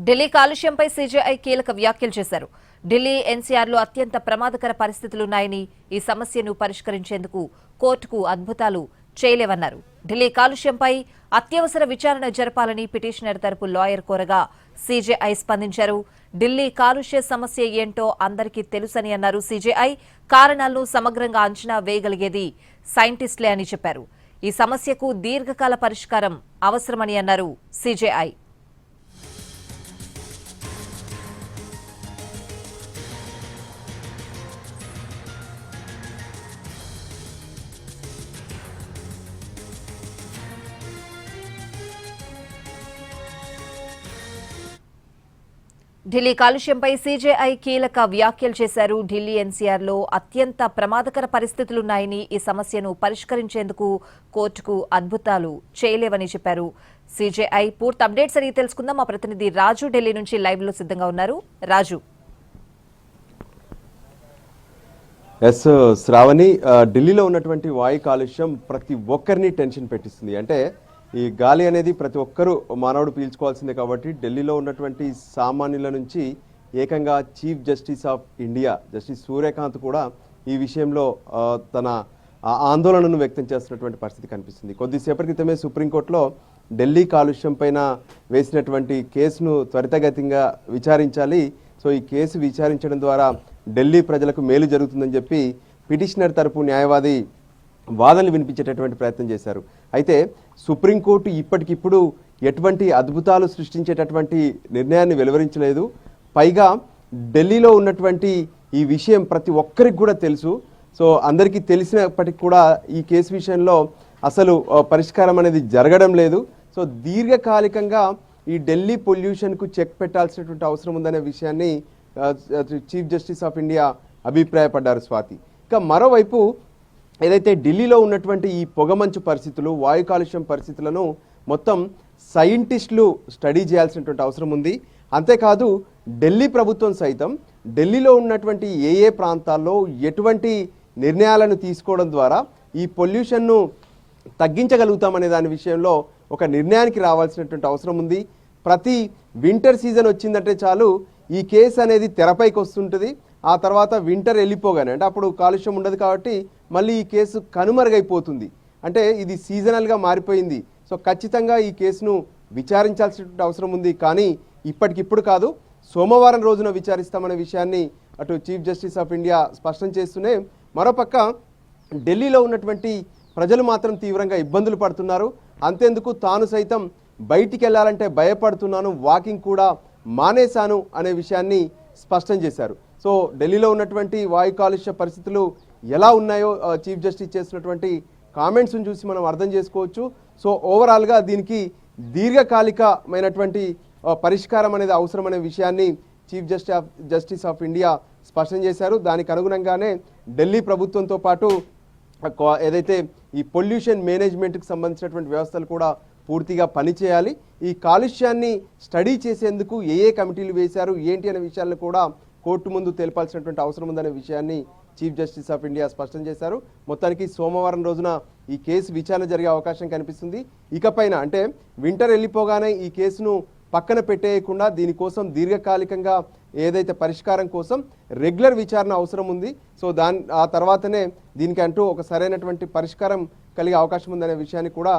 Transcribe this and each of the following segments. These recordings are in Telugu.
ఢిల్లీ కాలుష్యంపై సీజేఐ కీలక వ్యాఖ్యలు చేశారు. ఢిల్లీ ఎన్సీఆర్లో అత్యంత ప్రమాదకర పరిస్థితులున్నాయని, ఈ సమస్యను పరిష్కరించేందుకు కోర్టుకు అద్భుతాలు చేయలేవన్నారు. ఢిల్లీ కాలుష్యంపై అత్యవసర విచారణ జరపాలని పిటిషనర్ తరపు లాయర్ కోరగా సీజేఐ స్పందించారు. ఢిల్లీ కాలుష్య సమస్య ఏంటో అందరికీ తెలుసని అన్నారు సీజేఐ. కారణాలను సమగ్రంగా అంచనా వేయగలిగేది సైంటిస్టులే అని చెప్పారు. ఈ సమస్యకు దీర్ఘకాల పరిష్కారం అవసరమని అన్నారు సీజేఐ. ఢిల్లీ కాలుష్యంపై సీజేఐ కీలక వ్యాఖ్యలు చేశారు. ఢిల్లీ ఎన్సీఆర్లో అత్యంత ప్రమాదకర పరిస్థితులున్నాయని, ఈ సమస్యను పరిష్కరించేందుకు కోర్టుకు అద్భుతాలు చేయలేవని చెప్పారు సీజేఐ. పూర్తి అప్డేట్స్ అడిగి తెలుసుకుందాం. మా ప్రతినిధి రాజు ఢిల్లీ నుంచి లైవ్ లో సిద్ధంగా ఉన్నారు. రాజు. ఎస్ శ్రావణి, ఢిల్లీలో ఉన్నటువంటి వాయు కాలుష్యం ప్రతి ఒక్కరిని టెన్షన్ పెట్టిస్తుంది. అంటే ఈ గాలి అనేది ప్రతి ఒక్కరూ మానవుడు పీల్చుకోవాల్సిందే. కాబట్టి ఢిల్లీలో ఉన్నటువంటి సామాన్యుల నుంచి ఏకంగా chief justice of India justice Suryakant కూడా ఈ విషయంలో తన ఆందోళనను వ్యక్తం చేస్తున్నటువంటి పరిస్థితి కనిపిస్తుంది. కొద్దిసేపటి క్రితమే సుప్రీంకోర్టులో ఢిల్లీ కాలుష్యం పైన వేసినటువంటి కేసును త్వరితగతిగా విచారించాలి, సో ఈ కేసు విచారించడం ద్వారా ఢిల్లీ ప్రజలకు మేలు జరుగుతుందని చెప్పి పిటిషనర్ తరపు న్యాయవాది వాదనలు వినిపించేటటువంటి ప్రయత్నం చేశారు. అయితే సుప్రీంకోర్టు ఇప్పటికిప్పుడు ఎటువంటి అద్భుతాలు సృష్టించేటటువంటి నిర్ణయాన్ని వెలువరించలేదు. పైగా ఢిల్లీలో ఉన్నటువంటి ఈ విషయం ప్రతి ఒక్కరికి కూడా తెలుసు. సో అందరికీ తెలిసినప్పటికీ కూడా ఈ కేసు విషయంలో అసలు పరిష్కారం అనేది జరగడం లేదు. సో దీర్ఘకాలికంగా ఈ ఢిల్లీ పొల్యూషన్కు చెక్ పెట్టాల్సినటువంటి అవసరం ఉందనే విషయాన్ని చీఫ్ జస్టిస్ ఆఫ్ ఇండియా అభిప్రాయపడ్డారు స్వాతి. ఇక మరోవైపు ఏదైతే ఢిల్లీలో ఉన్నటువంటి ఈ పొగమంచు పరిస్థితులు, వాయు కాలుష్యం పరిస్థితులను మొత్తం సైంటిస్టులు స్టడీ చేయాల్సినటువంటి అవసరం ఉంది. అంతేకాదు ఢిల్లీ ప్రభుత్వం సైతం ఢిల్లీలో ఉన్నటువంటి ఏ ప్రాంతాల్లో ఎటువంటి నిర్ణయాలను తీసుకోవడం ద్వారా ఈ పొల్యూషన్ను తగ్గించగలుగుతామనే దాని విషయంలో ఒక నిర్ణయానికి రావాల్సినటువంటి అవసరం ఉంది. ప్రతి వింటర్ సీజన్ వచ్చిందంటే చాలు ఈ కేసు అనేది తెరపైకి వస్తుంటుంది. ఆ తర్వాత వింటర్ వెళ్ళిపోగానే, అంటే అప్పుడు కాలుష్యం ఉండదు కాబట్టి మళ్ళీ ఈ కేసు కనుమరుగైపోతుంది. అంటే ఇది సీజనల్గా మారిపోయింది. సో ఖచ్చితంగా ఈ కేసును విచారించాల్సినటువంటి అవసరం ఉంది. కానీ ఇప్పటికిప్పుడు కాదు, సోమవారం రోజున విచారిస్తామనే విషయాన్ని అటు చీఫ్ జస్టిస్ ఆఫ్ ఇండియా స్పష్టం చేస్తూనే, మరోపక్క ఢిల్లీలో ఉన్నటువంటి ప్రజలు మాత్రం తీవ్రంగా ఇబ్బందులు పడుతున్నారు. అంతేందుకు తాను సైతం బయటికి వెళ్ళాలంటే భయపడుతున్నాను, వాకింగ్ కూడా మానేశాను అనే విషయాన్ని స్పష్టం చేశారు. సో ఢిల్లీలో ఉన్నటువంటి వాయు కాలుష్య పరిస్థితులు ఎలా ఉన్నాయో చీఫ్ జస్టిస్ చేసినటువంటి కామెంట్స్ని చూసి మనం అర్థం చేసుకోవచ్చు. సో ఓవరాల్గా దీనికి దీర్ఘకాలికమైనటువంటి పరిష్కారం అనేది అవసరమనే విషయాన్ని చీఫ్ జస్టిస్ ఆఫ్ ఇండియా స్పష్టం చేశారు. దానికి అనుగుణంగానే ఢిల్లీ ప్రభుత్వంతో పాటు ఏదైతే ఈ పొల్యూషన్ మేనేజ్మెంట్కి సంబంధించినటువంటి వ్యవస్థలు కూడా పూర్తిగా పనిచేయాలి. ఈ కాలుష్యాన్ని స్టడీ చేసేందుకు ఏ కమిటీలు వేశారు ఏంటి అనే విషయాలను కూడా కోర్టు ముందు తెలపాల్సినటువంటి అవసరం ఉందనే విషయాన్ని చీఫ్ జస్టిస్ ఆఫ్ ఇండియా స్పష్టం చేశారు. మొత్తానికి సోమవారం రోజున ఈ కేసు విచారణ జరిగే అవకాశం కనిపిస్తుంది. ఇకపైన అంటే వింటర్ వెళ్ళిపోగానే ఈ కేసును పక్కన పెట్టేయకుండా దీనికోసం దీర్ఘకాలికంగా ఏదైతే పరిష్కారం కోసం రెగ్యులర్ విచారణ అవసరం ఉంది. సో ఆ తర్వాతనే దీనికి అంటూ ఒక సరైనటువంటి పరిష్కారం కలిగే అవకాశం ఉందనే విషయాన్ని కూడా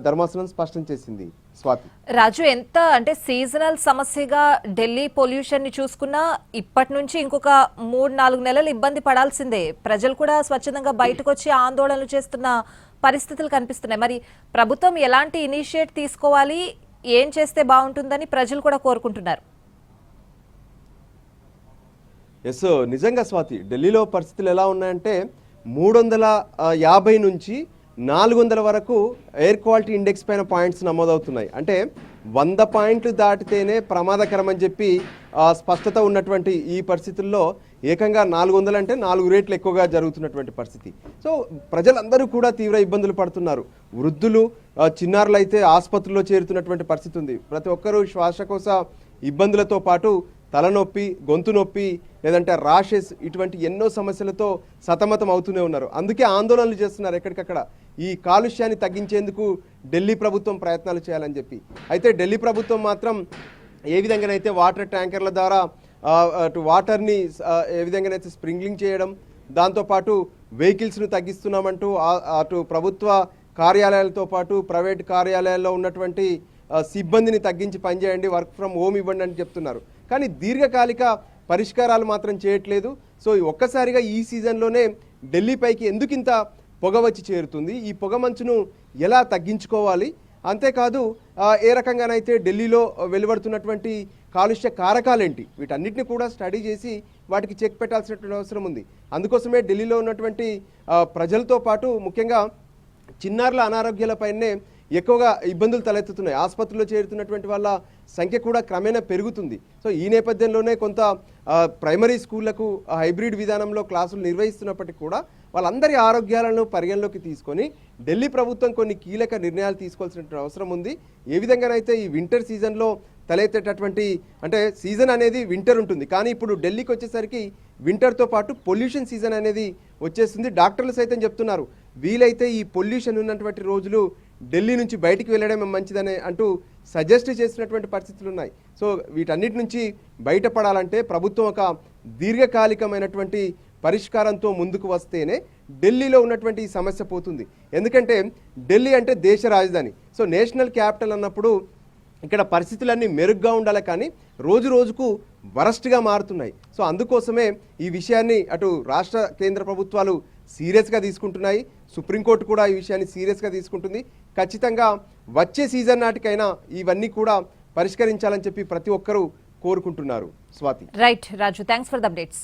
ధర్మాసనం స్పష్టం చేసింది. స్వాతి. రాజు, ఎంత అంటే సీజనల్ సమస్యగా ఢిల్లీ పొల్యూషన్ ని చూసుకున్నా ఇప్పటి నుంచి ఇంకొక 3-4 నెలలు ఇబ్బంది పడాల్సిందే. ప్రజలు కూడా స్వచ్ఛందంగా బయటకు వచ్చి ఆందోళనలు చేస్తున్న పరిస్థితులు కనిపిస్తున్నాయి. మరి ప్రభుత్వం ఎలాంటి ఇనిషియేట్ తీసుకోవాలి, ఏం చేస్తే బాగుంటుందని ప్రజలు కూడా కోరుకుంటున్నారు. ఎస్, నిజంగా స్వాతి, ఢిల్లీలో పరిస్థితులు ఎలా ఉన్నాయంటే 350 నుంచి 400 వరకు ఎయిర్ క్వాలిటీ ఇండెక్స్ పైన పాయింట్స్ నమోదవుతున్నాయి. అంటే 100 పాయింట్లు దాటితేనే ప్రమాదకరం అని చెప్పి స్పష్టత ఉన్నటువంటి ఈ పరిస్థితుల్లో ఏకంగా 400 అంటే 4 రేట్లు ఎక్కువగా జరుగుతున్నటువంటి పరిస్థితి. సో ప్రజలందరూ కూడా తీవ్ర ఇబ్బందులు పడుతున్నారు. వృద్ధులు, చిన్నారులు అయితే ఆసుపత్రుల్లో చేరుతున్నటువంటి పరిస్థితి ఉంది. ప్రతి ఒక్కరూ శ్వాసకోశ ఇబ్బందులతో పాటు తలనొప్పి, గొంతు నొప్పి, లేదంటే రాషెస్, ఇటువంటి ఎన్నో సమస్యలతో సతమతం అవుతూనే ఉన్నారు. అందుకే ఆందోళనలు చేస్తున్నారు ఎక్కడికక్కడ ఈ కాలుష్యాన్ని తగ్గించేందుకు ఢిల్లీ ప్రభుత్వం ప్రయత్నాలు చేయాలని చెప్పి. అయితే ఢిల్లీ ప్రభుత్వం మాత్రం ఏ విధంగానైతే వాటర్ ట్యాంకర్ల ద్వారా అటు వాటర్ని ఏ విధంగానైతే స్ప్రింక్లింగ్ చేయడం, దాంతోపాటు వెహికల్స్ను తగ్గిస్తున్నామంటూ అటు ప్రభుత్వ కార్యాలయాలతో పాటు ప్రైవేట్ కార్యాలయాల్లో ఉన్నటువంటి సిబ్బందిని తగ్గించి పనిచేయండి, వర్క్ ఫ్రమ్ హోమ్ ఇవ్వండి అని చెప్తున్నారు. కానీ దీర్ఘకాలిక పరిష్కారాలు మాత్రం చేయట్లేదు. సో ఒక్కసారిగా ఈ సీజన్లోనే ఢిల్లీపైకి ఎందుకు ఇంత పొగ వచ్చి చేరుతుంది, ఈ పొగ మంచును ఎలా తగ్గించుకోవాలి, అంతేకాదు ఏ రకంగానైతే ఢిల్లీలో వెలువడుతున్నటువంటి కాలుష్య కారకాలేంటి, వీటన్నిటిని కూడా స్టడీ చేసి వాటికి చెక్ పెట్టాల్సినటువంటి అవసరం ఉంది. అందుకోసమే ఢిల్లీలో ఉన్నటువంటి ప్రజలతో పాటు ముఖ్యంగా చిన్నారుల అనారోగ్యాలపైనే ఎక్కువగా ఇబ్బందులు తలెత్తుతున్నాయి. ఆసుపత్రుల్లో చేరుతున్నటువంటి వాళ్ళ సంఖ్య కూడా క్రమేణా పెరుగుతుంది. సో ఈ నేపథ్యంలోనే కొంత ప్రైమరీ స్కూళ్లకు హైబ్రిడ్ విధానంలో క్లాసులు నిర్వహిస్తున్నప్పటికీ కూడా వాళ్ళందరి ఆరోగ్యాలను పరిగణలోకి తీసుకొని ఢిల్లీ ప్రభుత్వం కొన్ని కీలక నిర్ణయాలు తీసుకోవాల్సిన అవసరం ఉంది. ఏ విధంగానైతే ఈ వింటర్ సీజన్లో తలెత్తేటటువంటి, అంటే సీజన్ అనేది వింటర్ ఉంటుంది, కానీ ఇప్పుడు ఢిల్లీకి వచ్చేసరికి వింటర్తో పాటు పొల్యూషన్ సీజన్ అనేది వచ్చేస్తుంది. డాక్టర్లు సైతం చెప్తున్నారు వీలైతే ఈ పొల్యూషన్ ఉన్నటువంటి రోజులు ఢిల్లీ నుంచి బయటికి వెళ్ళడమే మంచిదని అంటూ సజెస్ట్ చేసినటువంటి పరిస్థితులు ఉన్నాయి. సో వీటన్నిటి నుంచి బయటపడాలంటే ప్రభుత్వం ఒక దీర్ఘకాలికమైనటువంటి పరిష్కారంతో ముందుకు వస్తేనే ఢిల్లీలో ఉన్నటువంటి ఈ సమస్య పోతుంది. ఎందుకంటే ఢిల్లీ అంటే దేశ రాజధాని. సో నేషనల్ క్యాపిటల్ అన్నప్పుడు ఇక్కడ పరిస్థితులన్నీ మెరుగ్గా ఉండాలి, కానీ రోజు రోజుకు వరస్ట్గా మారుతున్నాయి. సో అందుకోసమే ఈ విషయాన్ని అటు రాష్ట్ర కేంద్ర ప్రభుత్వాలు సీరియస్గా తీసుకుంటున్నాయి. సుప్రీంకోర్టు కూడా ఈ విషయాన్ని సీరియస్గా తీసుకుంటుంది. ఖచ్చితంగా వచ్చే సీజన్ నాటికైనా ఇవన్నీ కూడా పరిష్కరించాలని చెప్పి ప్రతి ఒక్కరూ కోరుకుంటున్నారు. Swathi. Right Raju, thanks for the updates.